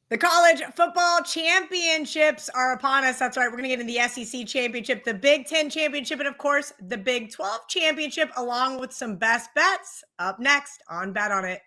The college football championships are upon us. That's right. We're going to get into the SEC championship, the Big Ten championship, and of course, the Big 12 championship, along with some best bets up next on Bet On It.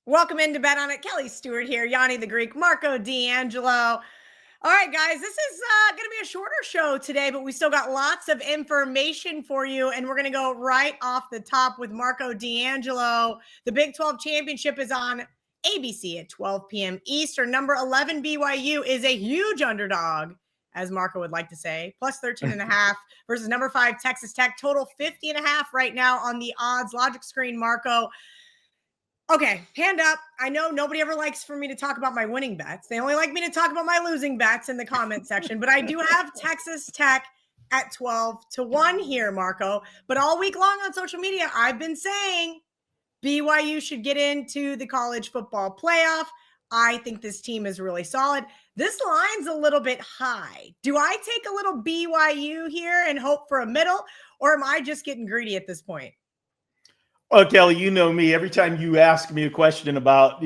Welcome into Bet On It. Kelly Stewart here, Gianni the Greek, Marco D'Angelo. All right, guys, this is going to be a shorter show today, but we still got lots of information for you, and we're going to go right off the top with Marco D'Angelo. The Big 12 championship is on ABC at 12 p.m. Eastern. Number 11 BYU is a huge underdog, as Marco would like to say, plus 13.5 versus number 5 Texas Tech. Total 50.5 right now on the odds logic screen, Marco. Okay, hand up. I know nobody ever likes for me to talk about my winning bets. They only like me to talk about my losing bets in the comment section, but I do have Texas Tech at 12-1 here, Marco. But all week long on social media, I've been saying BYU should get into the college football playoff. I think this team is really solid. This line's a little bit high. Do I take a little BYU here and hope for a middle, or am I just getting greedy at this point? Well, Kelly, you know me. Every time you ask me a question about,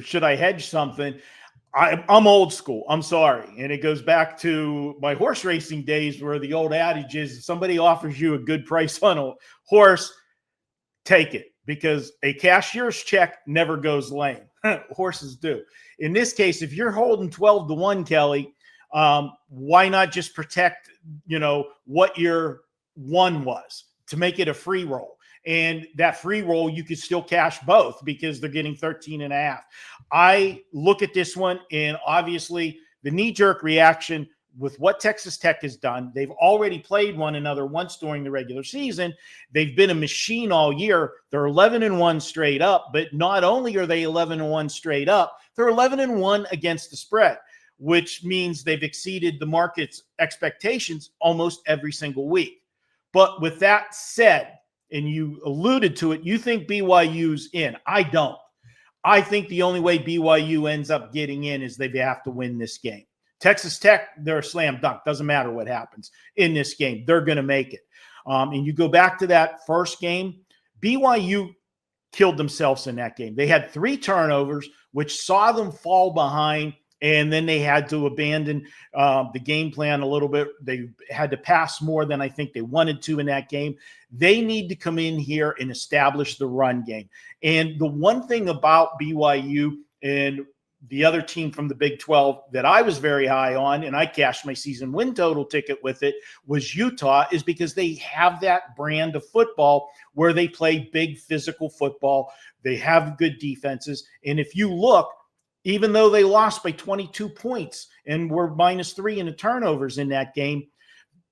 should I hedge something, I'm old school. I'm sorry. And it goes back to my horse racing days where the old adage is if somebody offers you a good price on a horse, take it, because a cashier's check never goes lame. Horses do. In this case, if you're holding 12-1, Kelly, why not just protect, what your one was to make it a free roll? And that free roll, you could still cash both because they're getting 13.5. I look at this one, and obviously the knee-jerk reaction with what Texas Tech has done, they've already played one another once during the regular season. They've been a machine all year. They're 11-1 straight up, but not only are they 11-1 straight up, they're 11-1 against the spread, which means they've exceeded the market's expectations almost every single week. But with that said, and you alluded to it, you think BYU's in. I don't. I think the only way BYU ends up getting in is they have to win this game. Texas Tech, they're a slam dunk. Doesn't matter what happens in this game. They're going to make it. And you go back to that first game, BYU killed themselves in that game. They had 3 turnovers, which saw them fall behind, and then they had to abandon the game plan a little bit. They had to pass more than I think they wanted to in that game. They need to come in here and establish the run game. And the one thing about BYU and the other team from the Big 12 that I was very high on, and I cashed my season win total ticket with it, was Utah, is because they have that brand of football where they play big physical football. They have good defenses. And if you look, even though they lost by 22 points and were -3 in the turnovers in that game,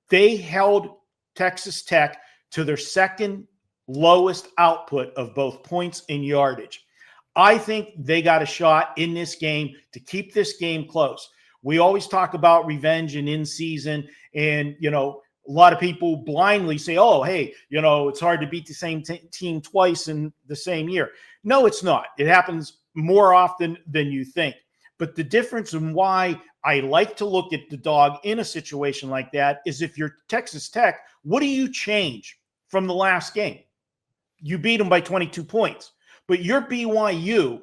they held Texas Tech to their second lowest output of both points and yardage. I think they got a shot in this game to keep this game close. We always talk about revenge and in season, and, a lot of people blindly say, oh, hey, it's hard to beat the same team twice in the same year. No, it's not. It happens more often than you think. But the difference in why I like to look at the dog in a situation like that is if you're Texas Tech, what do you change from the last game? You beat them by 22 points. But you're BYU,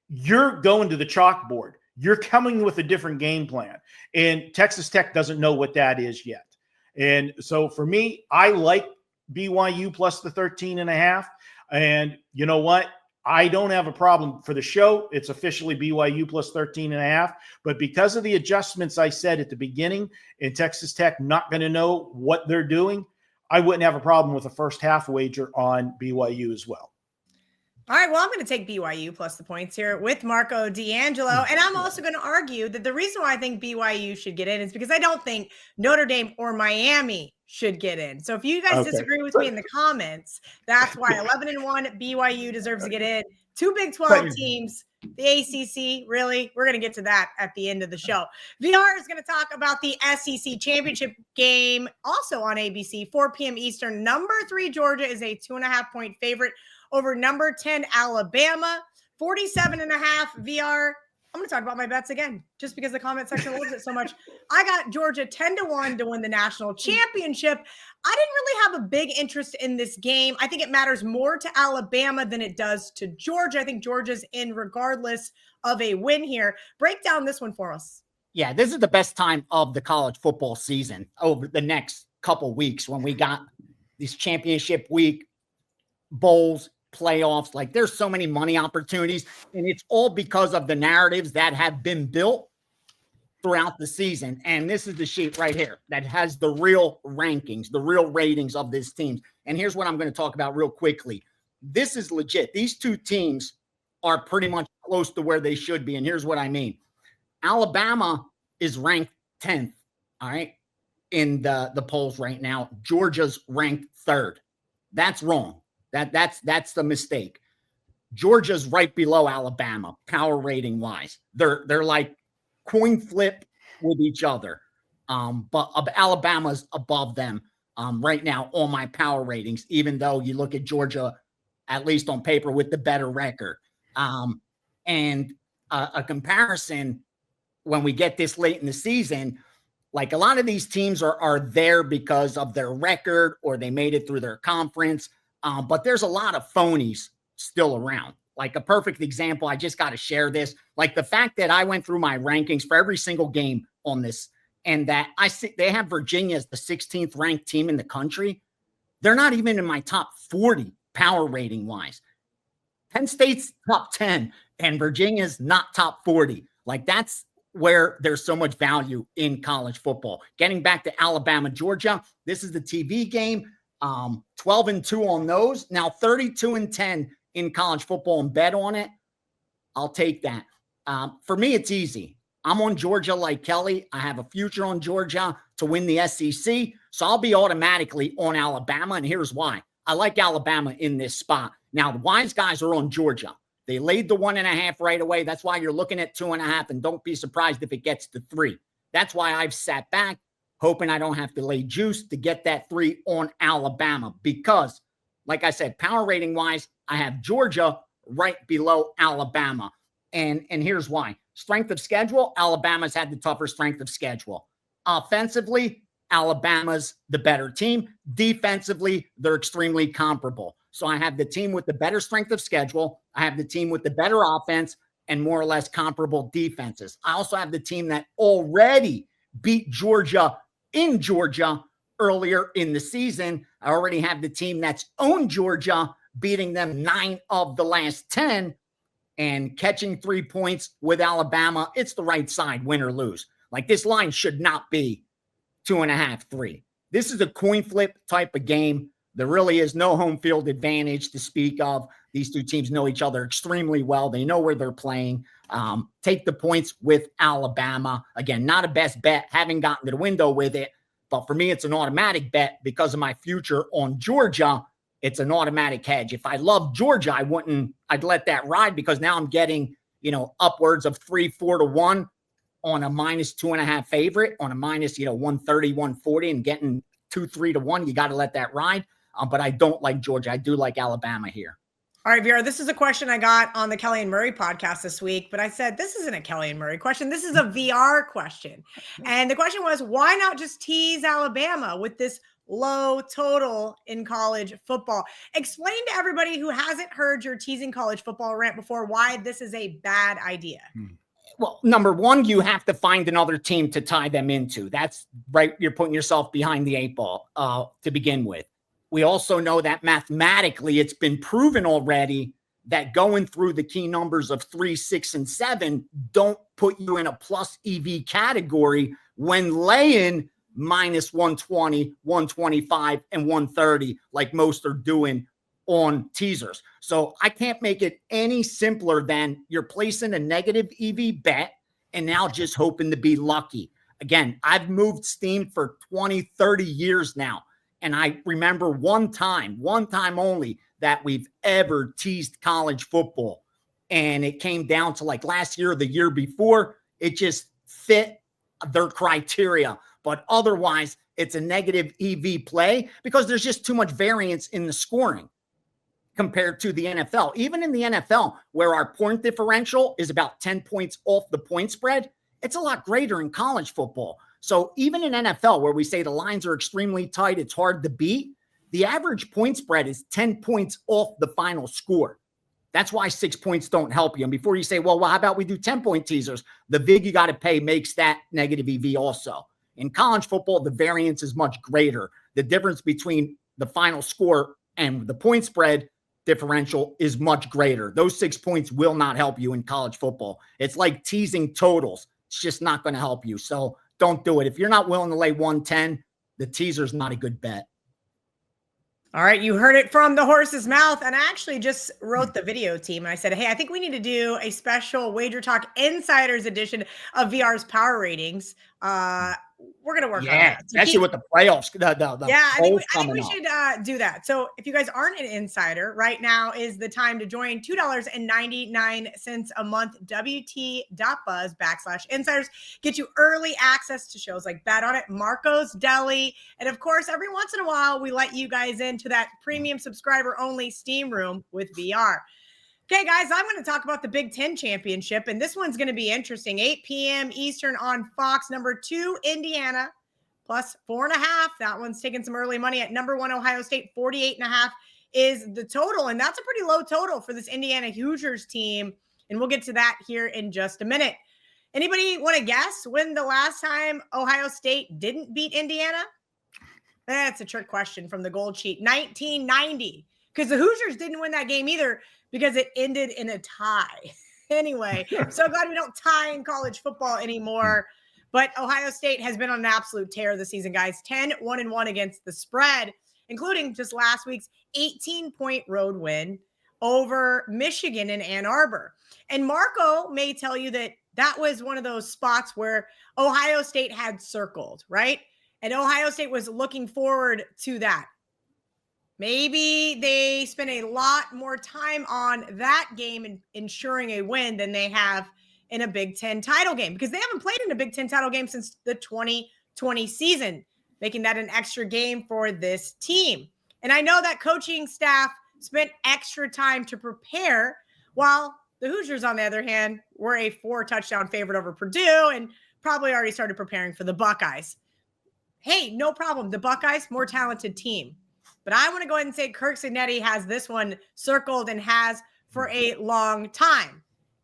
you're going to the chalkboard. You're coming with a different game plan. And Texas Tech doesn't know what that is yet. And so for me, I like BYU plus the 13.5. And you know what? I don't have a problem for the show. It's officially BYU plus 13.5. But because of the adjustments I said at the beginning, and Texas Tech not going to know what they're doing, I wouldn't have a problem with a first half wager on BYU as well. All right, well, I'm going to take BYU plus the points here with Marco D'Angelo. And I'm also going to argue that the reason why I think BYU should get in is because I don't think Notre Dame or Miami should get in. So if you guys disagree with me in the comments, that's why 11-1 BYU deserves to get in. 2 Big 12 teams, the ACC, really? We're going to get to that at the end of the show. VR is going to talk about the SEC championship game, also on ABC, 4 p.m. Eastern. Number 3 Georgia is a 2.5-point favorite over number 10 Alabama. 47.5 VR. I'm going to talk about my bets again, just because the comment section loves it so much. I got Georgia 10-1 to win the national championship. I didn't really have a big interest in this game. I think it matters more to Alabama than it does to Georgia. I think Georgia's in regardless of a win here. Break down this one for us. Yeah, this is the best time of the college football season over the next couple weeks when we got these championship week bowls, playoffs. Like, there's so many money opportunities, and it's all because of the narratives that have been built throughout the season. And this is the sheet right here that has the real rankings, the real ratings of these teams. And here's what I'm going to talk about real quickly. This is legit. These two teams are pretty much close to where they should be. And here's what I mean. Alabama is ranked 10th, all right, in the polls right now. Georgia's ranked 3rd. That's wrong. That's the mistake. Georgia's right below Alabama, power rating wise. They're like coin flip with each other. But Alabama's above them right now on my power ratings, even though you look at Georgia, at least on paper, with the better record. And a comparison when we get this late in the season, like a lot of these teams are there because of their record or they made it through their conference. But there's a lot of phonies still around. Like a perfect example, I just got to share this. Like the fact that I went through my rankings for every single game on this, and that I see they have Virginia as the 16th ranked team in the country. They're not even in my top 40 power rating wise. Penn State's top 10 and Virginia's not top 40. Like, that's where there's so much value in college football. Getting back to Alabama, Georgia, this is the TV game. 12-2 on those. Now 32-10 in college football, and bet on it. I'll take that. For me, it's easy. I'm on Georgia like Kelly. I have a future on Georgia to win the SEC. So I'll be automatically on Alabama. And here's why. I like Alabama in this spot. Now, the wise guys are on Georgia. They laid the 1.5 right away. That's why you're looking at 2.5. And don't be surprised if it gets to 3. That's why I've sat back, hoping I don't have to lay juice to get that 3 on Alabama. Because, like I said, power rating wise, I have Georgia right below Alabama. And here's why. Strength of schedule, Alabama's had the tougher strength of schedule. Offensively, Alabama's the better team. Defensively, they're extremely comparable. So I have the team with the better strength of schedule. I have the team with the better offense and more or less comparable defenses. I also have the team that already beat Georgia in Georgia earlier in the season. I already have the team that's owned Georgia, beating them 9 of the last 10 and catching 3 points with Alabama. It's the right side, win or lose. Like, this line should not be 2.5, 3. This is a coin flip type of game. There really is no home field advantage to speak of. These two teams know each other extremely well. They know where they're playing. Take the points with Alabama. Again, not a best bet. Haven't gotten to the window with it. But for me, it's an automatic bet because of my future on Georgia. It's an automatic hedge. If I love Georgia, I'd let that ride, because now I'm getting, upwards of 3-4 to 1 on a -2.5 favorite, on a minus, 130, 140, and getting 2-3 to 1. You got to let that ride. But I don't like Georgia. I do like Alabama here. All right, Vera, this is a question I got on the Kelly and Murray podcast this week, but I said, this isn't a Kelly and Murray question. This is a VR question. And the question was, why not just tease Alabama with this low total in college football? Explain to everybody who hasn't heard your teasing college football rant before why this is a bad idea. Well, number one, you have to find another team to tie them into. That's right. You're putting yourself behind the 8 ball to begin with. We also know that mathematically it's been proven already that going through the key numbers of 3, 6, and 7 don't put you in a plus EV category when laying -120, 125, and 130 like most are doing on teasers. So I can't make it any simpler than you're placing a negative EV bet and now just hoping to be lucky. Again, I've moved steam for 20, 30 years now. And I remember one time only that we've ever teased college football. And it came down to like last year or the year before. It just fit their criteria. But otherwise, it's a negative EV play because there's just too much variance in the scoring. compared to the NFL. Even in the NFL, where our point differential is about 10 points off the point spread, it's a lot greater in college football. So even in NFL, where we say the lines are extremely tight, it's hard to beat, the average point spread is 10 points off the final score. That's why 6 points don't help you. And before you say, well, how about we do 10-point teasers? The VIG you got to pay makes that negative EV also. In college football, the variance is much greater. The difference between the final score and the point spread differential is much greater. Those 6 points will not help you in college football. It's like teasing totals. It's just not going to help you. So don't do it. If you're not willing to lay 110, the teaser's not a good bet. All right, you heard it from the horse's mouth. And I actually just wrote the video team. And I said, hey, I think we need to do a special WagerTalk Insiders edition of VR's power ratings. We're going to work on that. So especially with the playoffs. I think we should do that. So if you guys aren't an insider, right now is the time to join. $2.99 a month, WT.buzz/insiders. Get you early access to shows like Bet On It, Marco's Deli. And of course, every once in a while, we let you guys into that premium subscriber only Steam room with VR. Okay, guys, I'm going to talk about the Big Ten Championship, and this one's going to be interesting. 8 p.m. Eastern on Fox. Number 2, Indiana, plus 4.5. That one's taking some early money at number 1, Ohio State. 48.5 is the total, and that's a pretty low total for this Indiana Hoosiers team, and we'll get to that here in just a minute. Anybody want to guess when the last time Ohio State didn't beat Indiana? That's a trick question from the Gold Sheet. 1990, because the Hoosiers didn't win that game either, because it ended in a tie. Anyway, so glad we don't tie in college football anymore. But Ohio State has been on an absolute tear this season, guys. 10-1-1 against the spread, including just last week's 18-point road win over Michigan in Ann Arbor. And Marco may tell you that that was one of those spots where Ohio State had circled, right? And Ohio State was looking forward to that. Maybe they spent a lot more time on that game and ensuring a win than they have in a Big Ten title game, because they haven't played in a Big Ten title game since the 2020 season, making that an extra game for this team. And I know that coaching staff spent extra time to prepare, while the Hoosiers, on the other hand, were a 4-touchdown favorite over Purdue and probably already started preparing for the Buckeyes. Hey, no problem. The Buckeyes, more talented team. But I want to go ahead and say Kirk Cignetti has this one circled and has for a long time.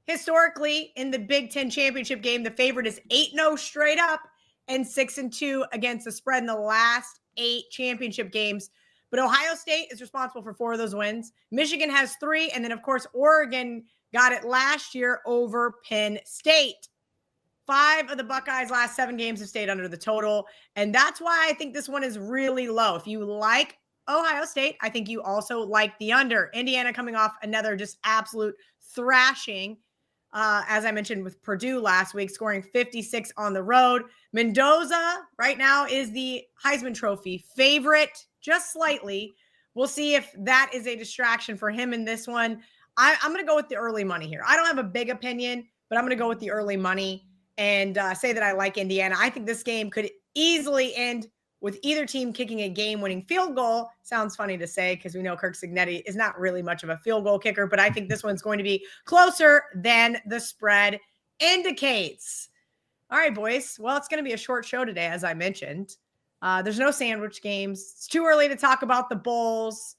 Historically, in the Big Ten championship game, the favorite is 8-0 straight up and 6-2 against the spread in the last 8 championship games. But Ohio State is responsible for 4 of those wins. Michigan has 3. And then, of course, Oregon got it last year over Penn State. 5 of the Buckeyes' last 7 games have stayed under the total. And that's why I think this one is really low. If you like Ohio State, I think you also like the under. Indiana coming off another just absolute thrashing, as I mentioned with Purdue last week, scoring 56 on the road. Mendoza right now is the Heisman Trophy favorite, just slightly. We'll see if that is a distraction for him in this one. I'm going to go with the early money here. I don't have a big opinion, but I'm going to go with the early money and say that I like Indiana. I think this game could easily end with either team kicking a game-winning field goal. Sounds funny to say because we know Kirk Cignetti is not really much of a field goal kicker, but I think this one's going to be closer than the spread indicates. All right, boys. Well, it's going to be a short show today, as I mentioned. There's no sandwich games. It's too early to talk about the bowls.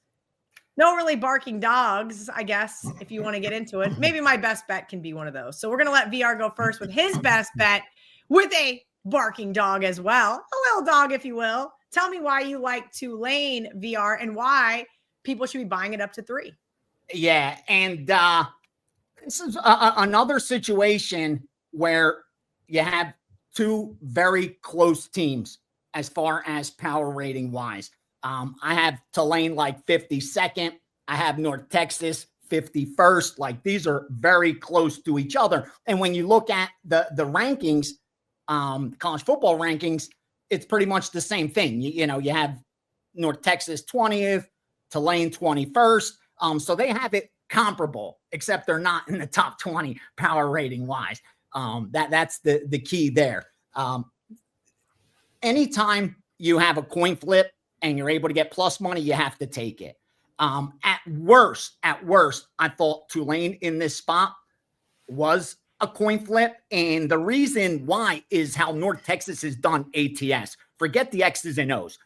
No really barking dogs, I guess, if you want to get into it. Maybe my best bet can be one of those. So we're going to let VR go first with his best bet with a barking dog as well, a little dog, if you will. Tell me why you like Tulane, VR, and why people should be buying it up to 3. Yeah, and this is another situation where you have 2 very close teams as far as power rating wise. I have Tulane like 52nd. I have North Texas 51st. Like, these are very close to each other. And when you look at the rankings, college football rankings, it's pretty much the same thing. You have North Texas 20th, Tulane 21st. So they have it comparable, except they're not in the top 20 power rating wise. That's the key there. Anytime you have a coin flip and you're able to get plus money, you have to take it. At worst, I thought Tulane in this spot was a coin flip. And the reason why is how North Texas has done ATS. Forget the X's and O's.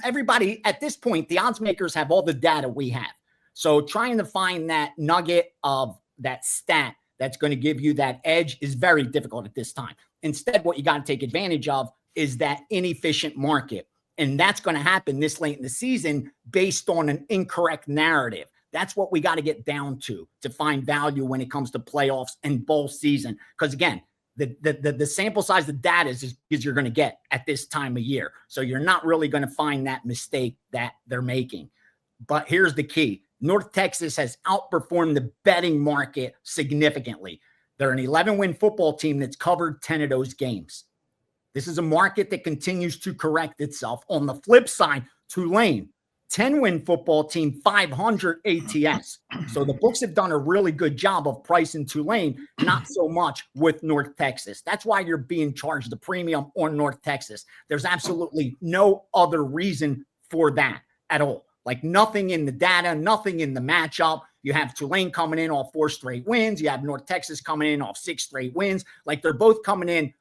Everybody at this point, the odds makers have all the data we have. So trying to find that nugget of that stat that's going to give you that edge is very difficult at this time. Instead, what you got to take advantage of is that inefficient market. And that's going to happen this late in the season based on an incorrect narrative. That's what we got to get down to find value when it comes to playoffs and bowl season. Because again, the sample size of data is you're going to get at this time of year. So you're not really going to find that mistake that they're making. But here's the key. North Texas has outperformed the betting market significantly. They're an 11-win football team that's covered 10 of those games. This is a market that continues to correct itself. On the flip side, Tulane, 10-win football team, 500 ATS. So the books have done a really good job of pricing Tulane, not so much with North Texas. That's why you're being charged the premium on North Texas. There's absolutely no other reason for that at all. Like nothing in the data, nothing in the matchup. You have Tulane coming in off 4 straight wins. You have North Texas coming in off 6 straight wins. Like they're both coming in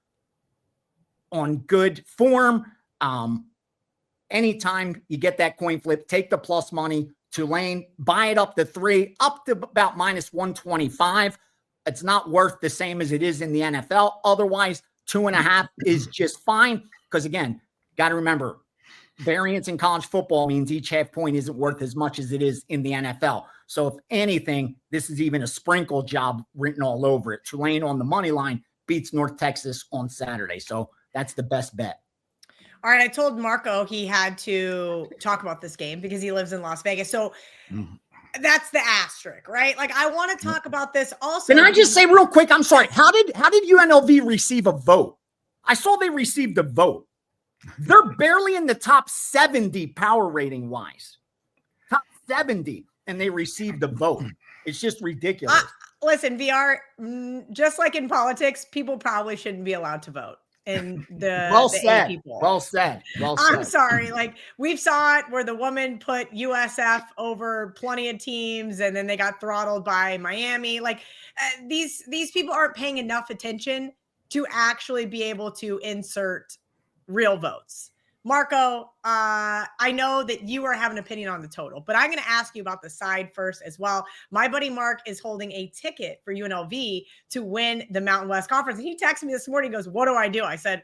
on good form. Anytime you get that coin flip, take the plus money. Tulane, buy it up to 3, up to about minus 125. It's not worth the same as it is in the NFL. Otherwise, 2.5 is just fine. Because again, got to remember, variance in college football means each half point isn't worth as much as it is in the NFL. So if anything, this is even a sprinkle job written all over it. Tulane on the money line beats North Texas on Saturday. So that's the best bet. All right. I told Marco he had to talk about this game because he lives in Las Vegas. So that's the asterisk, right? Like I want to talk about this also. Can I just say real quick? I'm sorry. How did UNLV receive a vote? I saw they received a vote. They're barely in the top 70 power rating wise. Top 70, and they received a vote. It's just ridiculous. Listen, VR, just like in politics, people probably shouldn't be allowed to vote. And well said. Well said. I'm sorry. Like we've saw it where the woman put USF over plenty of teams, and then they got throttled by Miami. Like these people aren't paying enough attention to actually be able to insert real votes. Marco, I know that you are having an opinion on the total, but I'm going to ask you about the side first as well. My buddy Mark is holding a ticket for UNLV to win the Mountain West Conference. And he texted me this morning, he goes, what do I do? I said,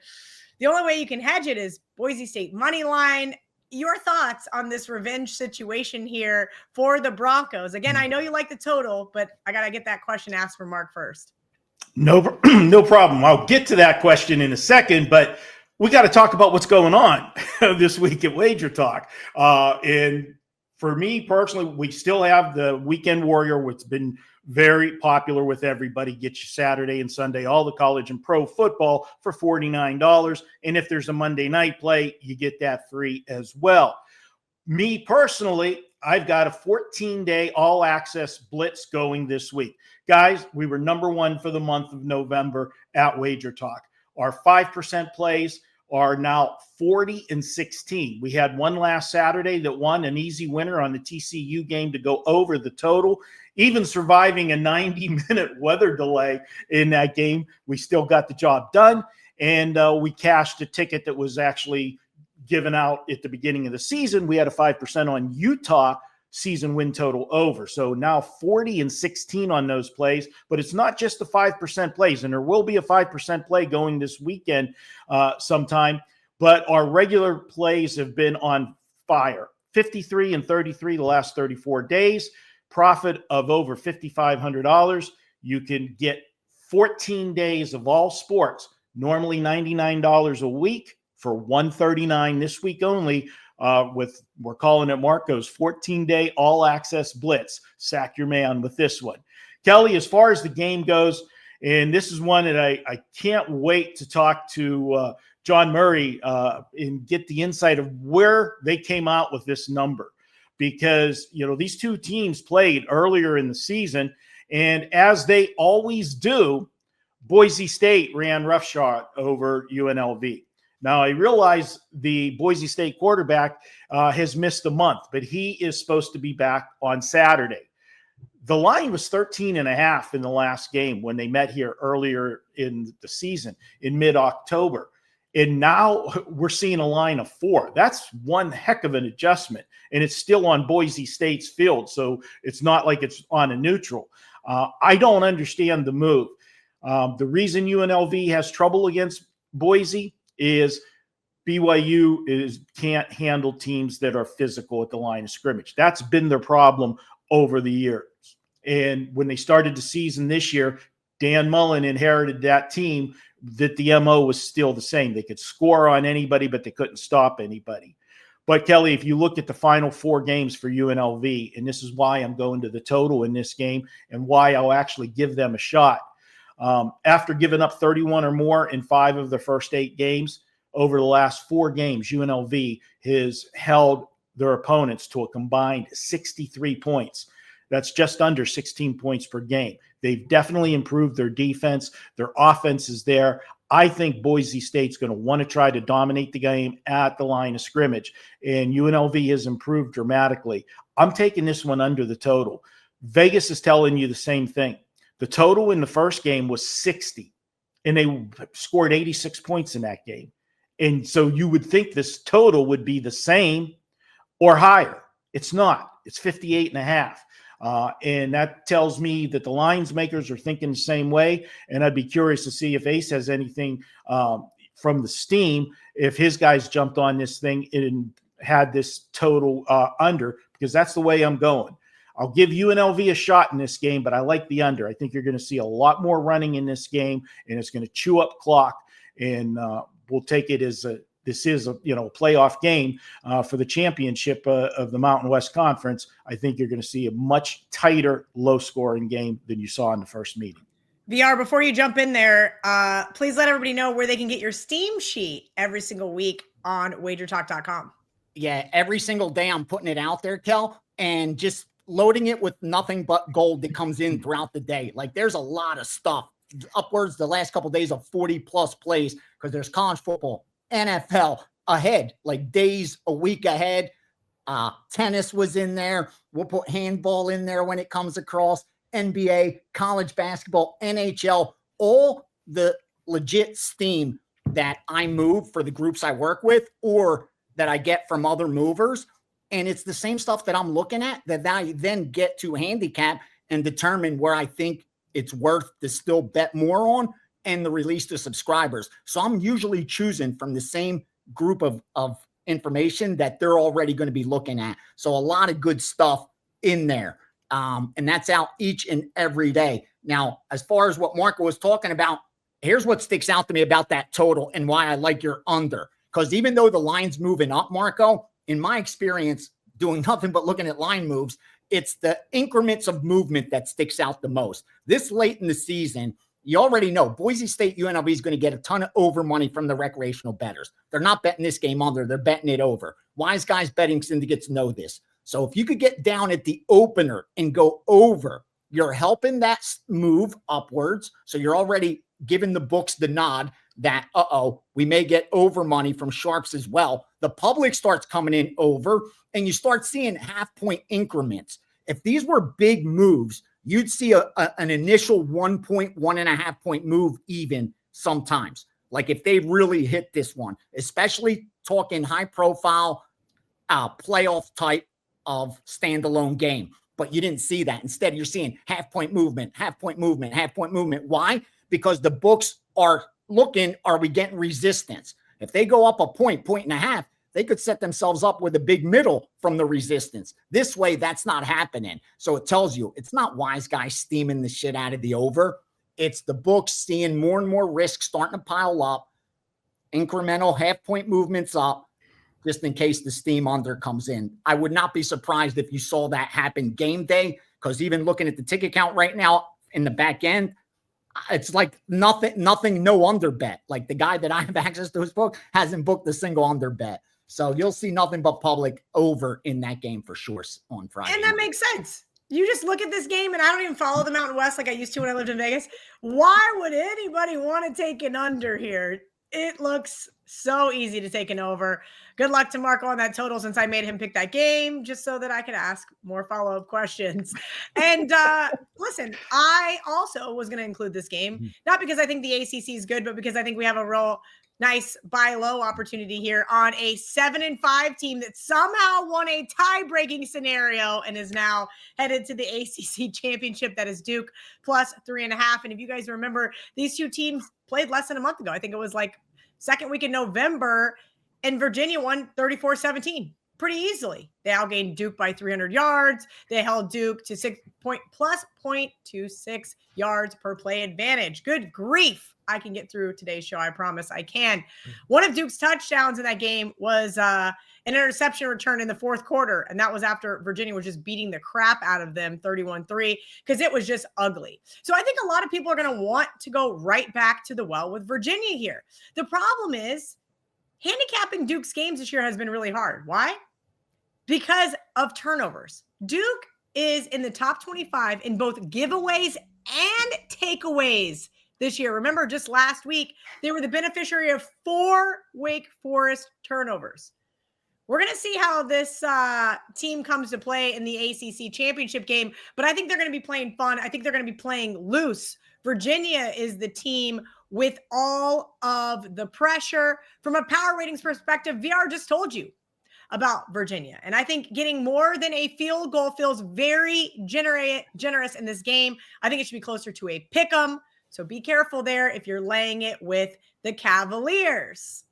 the only way you can hedge it is Boise State money line. Your thoughts on this revenge situation here for the Broncos? Again, I know you like the total, but I got to get that question asked for Mark first. No problem. I'll get to that question in a second, but we got to talk about what's going on this week at WagerTalk. And for me personally, we still have the Weekend Warrior, which has been very popular with everybody. Get you Saturday and Sunday, all the college and pro football for $49. And if there's a Monday night play, you get that free as well. Me personally, I've got a 14-day all-access blitz going this week. Guys, we were number 1 for the month of November at WagerTalk. Our 5% plays are now 40 and 16. We had one last Saturday that won, an easy winner on the TCU game to go over the total. Even surviving a 90-minute weather delay in that game, we still got the job done. And we cashed a ticket that was actually given out at the beginning of the season. We had a 5% on Utah season win total over. So now 40 and 16 on those plays, but it's not just the 5% plays, and there will be a 5% play going this weekend sometime, but our regular plays have been on fire. 53 and 33 the last 34 days, profit of over $5,500. You can get 14 days of all sports, normally $99 a week for $139 this week only. We're calling it Marco's 14-day all-access blitz. Sack your man with this one. Kelly, as far as the game goes, and this is one that I can't wait to talk to John Murray and get the insight of where they came out with this number. Because, these two teams played earlier in the season, and as they always do, Boise State ran roughshod over UNLV. Now, I realize the Boise State quarterback has missed a month, but he is supposed to be back on Saturday. The line was 13.5 in the last game when they met here earlier in the season in mid-October. And now we're seeing a line of 4. That's one heck of an adjustment. And it's still on Boise State's field. So it's not like it's on a neutral. I don't understand the move. The reason UNLV has trouble against Boise is BYU can't handle teams that are physical at the line of scrimmage. That's been their problem over the years. And when they started the season this year, Dan Mullen inherited that team that the MO was still the same. They could score on anybody, but they couldn't stop anybody. But Kelly, if you look at the final 4 games for UNLV, and this is why I'm going to the total in this game and why I'll actually give them a shot. After giving up 31 or more in 5 of their first 8 games, over the last 4 games, UNLV has held their opponents to a combined 63 points. That's just under 16 points per game. They've definitely improved their defense. Their offense is there. I think Boise State's going to want to try to dominate the game at the line of scrimmage, and UNLV has improved dramatically. I'm taking this one under the total. Vegas is telling you the same thing. The total in the first game was 60, and they scored 86 points in that game. And so you would think this total would be the same or higher. It's not. It's 58.5. And that tells me that the lines makers are thinking the same way. And I'd be curious to see if Ace has anything from the steam, if his guys jumped on this thing and had this total under, because that's the way I'm going. I'll give UNLV a shot in this game, but I like the under. I think you're going to see a lot more running in this game, and it's going to chew up clock. And we'll take it as this is a playoff game for the championship of the Mountain West Conference. I think you're going to see a much tighter, low-scoring game than you saw in the first meeting. VR, before you jump in there, please let everybody know where they can get your Steam sheet every single week on WagerTalk.com. Yeah, every single day I'm putting it out there, Kel, and just loading it with nothing but gold that comes in throughout the day. Like, there's a lot of stuff, upwards the last couple of days of 40-plus plays, because there's college football, NFL ahead, like days a week ahead. Tennis was in there. We'll put handball in there when it comes across. NBA, college basketball, NHL, all the legit steam that I move for the groups I work with or that I get from other movers. And it's the same stuff that I'm looking at that I then get to handicap and determine where I think it's worth to still bet more on and the release to subscribers. So I'm usually choosing from the same group of information that they're already going to be looking at. So a lot of good stuff in there. And that's out each and every day. Now, as far as what Marco was talking about, here's what sticks out to me about that total and why I like your under. Because even though the line's moving up, Marco, in my experience, doing nothing but looking at line moves, it's the increments of movement that sticks out the most. This late in the season, you already know Boise State UNLV is going to get a ton of over money from the recreational bettors. They're not betting this game under. They're betting it over. Wise guys betting syndicates know this. So if you could get down at the opener and go over, you're helping that move upwards. So you're already giving the books the nod that, we may get over money from sharps as well. The public starts coming in over, and you start seeing half-point increments. If these were big moves, you'd see an initial 1 point, 1.5 point move even sometimes. Like if they really hit this one, especially talking high profile playoff type of standalone game. But you didn't see that. Instead, you're seeing half-point movement, half-point movement, half-point movement. Why? Because the books are looking, are we getting resistance? If they go up a point, 1.5, they could set themselves up with a big middle from the resistance. This way, that's not happening. So it tells you it's not wise guys steaming the shit out of the over. It's the books seeing more and more risk starting to pile up, incremental half-point movements up, just in case the steam under comes in. I would not be surprised if you saw that happen game day, because even looking at the ticket count right now in the back end, it's like nothing, no under bet. Like the guy that I have access to his book hasn't booked a single under bet. So you'll see nothing but public over in that game for sure on Friday. And that makes sense. You just look at this game, and I don't even follow the Mountain West like I used to when I lived in Vegas. Why would anybody want to take an under here? It looks So easy to take an over. Good luck to Marco on that total since I made him pick that game just so that I could ask more follow-up questions. And listen, I also was going to include this game, not because I think the ACC is good, but because I think we have a real nice buy low opportunity here on a 7-5 team that somehow won a tie-breaking scenario and is now headed to the ACC championship. That is Duke plus 3.5. And if you guys remember, these two teams played less than a month ago. I think it was like second week in November, and Virginia won 34-17 pretty easily. They outgained Duke by 300 yards. They held Duke to 0.26 yards per play advantage. Good grief. I can get through today's show. I promise I can. One of Duke's touchdowns in that game was an interception return in the fourth quarter. And that was after Virginia was just beating the crap out of them 31-3 because it was just ugly. So I think a lot of people are going to want to go right back to the well with Virginia here. The problem is handicapping Duke's games this year has been really hard. Why? Because of turnovers. Duke is in the top 25 in both giveaways and takeaways this year. Remember, just last week, they were the beneficiary of 4 Wake Forest turnovers. We're going to see how this team comes to play in the ACC championship game, but I think they're going to be playing fun. I think they're going to be playing loose. Virginia is the team with all of the pressure. From a power ratings perspective, VR just told you about Virginia. And I think getting more than a field goal feels very generous in this game. I think it should be closer to a pick 'em. So be careful there if you're laying it with the Cavaliers.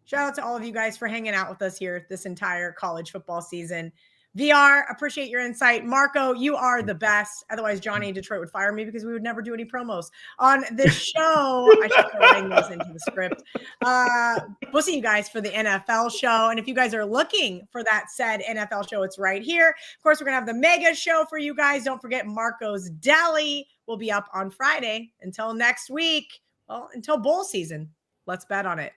Shout out to all of you guys for hanging out with us here this entire college football season. VR, appreciate your insight. Marco, you are the best. Otherwise, Johnny in Detroit would fire me because we would never do any promos on this show. I should start writing those into the script. We'll see you guys for the NFL show. And if you guys are looking for that said NFL show, it's right here. Of course, we're going to have the mega show for you guys. Don't forget Marco's Deli will be up on Friday. Until next week, well, until bowl season, let's bet on it.